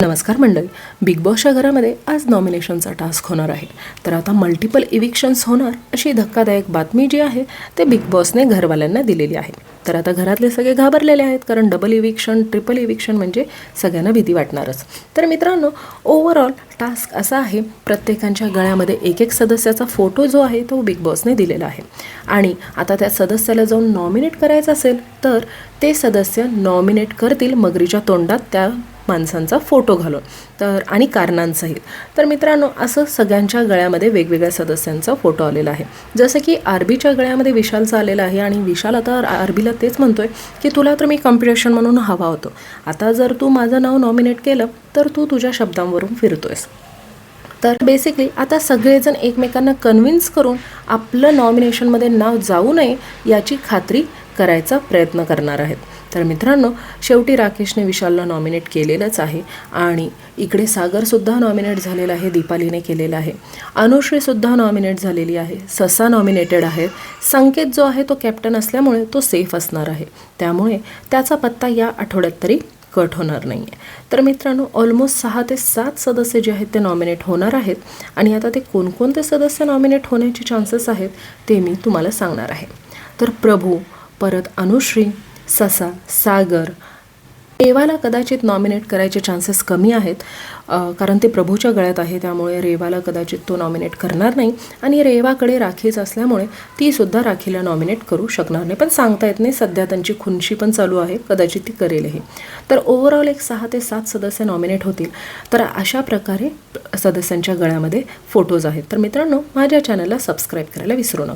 नमस्कार मंडळी, बिग बॉसच्या घरामध्ये आज नॉमिनेशनचा टास्क होणार आहे. तर आता मल्टिपल इविक्शन्स होणार अशी धक्कादायक बातमी जी आहे ते बिग बॉसने घरवाल्यांना दिलेली आहे. तर आता घरातले सगळे घाबरलेले आहेत, कारण डबल इविक्शन, ट्रिपल इविक्शन म्हणजे सगळ्यांना भीती वाटणारच. तर मित्रांनो, ओव्हरऑल टास्क असा आहे, प्रत्येकाच्या गळ्यामध्ये एक एक सदस्याचा फोटो जो आहे तो बिग बॉसने दिलेला आहे. आणि आता त्या सदस्याला जाऊन नॉमिनेट करायचं असेल तर ते सदस्य नॉमिनेट करतील मगरीच्या तोंडात त्या माणसांचा फोटो घालून, तर आणि कारणांसहित. तर मित्रांनो, असं सगळ्यांच्या गळ्यामध्ये वेगवेगळ्या सदस्यांचा फोटो आलेला आहे. जसं की आरबीच्या गळ्यामध्ये विशालचा आलेला आहे आणि विशाल आता आरबीला तेच म्हणतोय की तुला तर मी कॉम्पिटिशन म्हणून हवा होतो, आता जर तू माझं नाव नॉमिनेट केलं तर तू तुझ्या शब्दांवरून फिरतोयस. तर बेसिकली आता सगळेजण एकमेकांना कन्व्हिन्स करून आपलं नॉमिनेशनमध्ये नाव जाऊ नये याची खात्री करायचा प्रयत्न करणार आहेत. तर मित्रांनो, शेवटी राकेशने विशालला नॉमिनेट केलेलंच आहे आणि इकडे सागरसुद्धा नॉमिनेट झालेला आहे, दीपालीने केलेलं आहे, अनुश्रीसुद्धा नॉमिनेट झालेली आहे, ससा नॉमिनेटेड आहे, संकेत जो आहे तो कॅप्टन असल्यामुळे तो सेफ असणार आहे, त्यामुळे त्याचा पत्ता या आठवड्यात तरी कट होणार नाही आहे. तर मित्रांनो, ऑलमोस्ट 6 ते 7 सदस्य जे आहेत ते नॉमिनेट होणार आहेत आणि आता ते कोणकोणते सदस्य नॉमिनेट होण्याचे चान्सेस आहेत ते मी तुम्हाला सांगणार आहे. तर प्रभू, परत अनुश्री, ससा, सागर, रेवाला कदाचित नॉमिनेट करायचे चान्सेस कमी आहेत, कारण ते प्रभूच्या गळ्यात आहे, त्यामुळे रेवाला कदाचित तो नॉमिनेट करणार नाही. आणि रेवाकडे राखीच असल्यामुळे तीसुद्धा राखीला नॉमिनेट करू शकणार नाही, पण सांगता येत नाही, सध्या त्यांची खुनशी पण चालू आहे, कदाचित ती करेलही. तर ओव्हरऑल एक 6 ते 7 सदस्य नॉमिनेट होतील. तर अशा प्रकारे सदस्यांच्या गळ्यामध्ये फोटोज आहेत. तर मित्रांनो, माझ्या चॅनलला सबस्क्राईब करायला विसरू नका.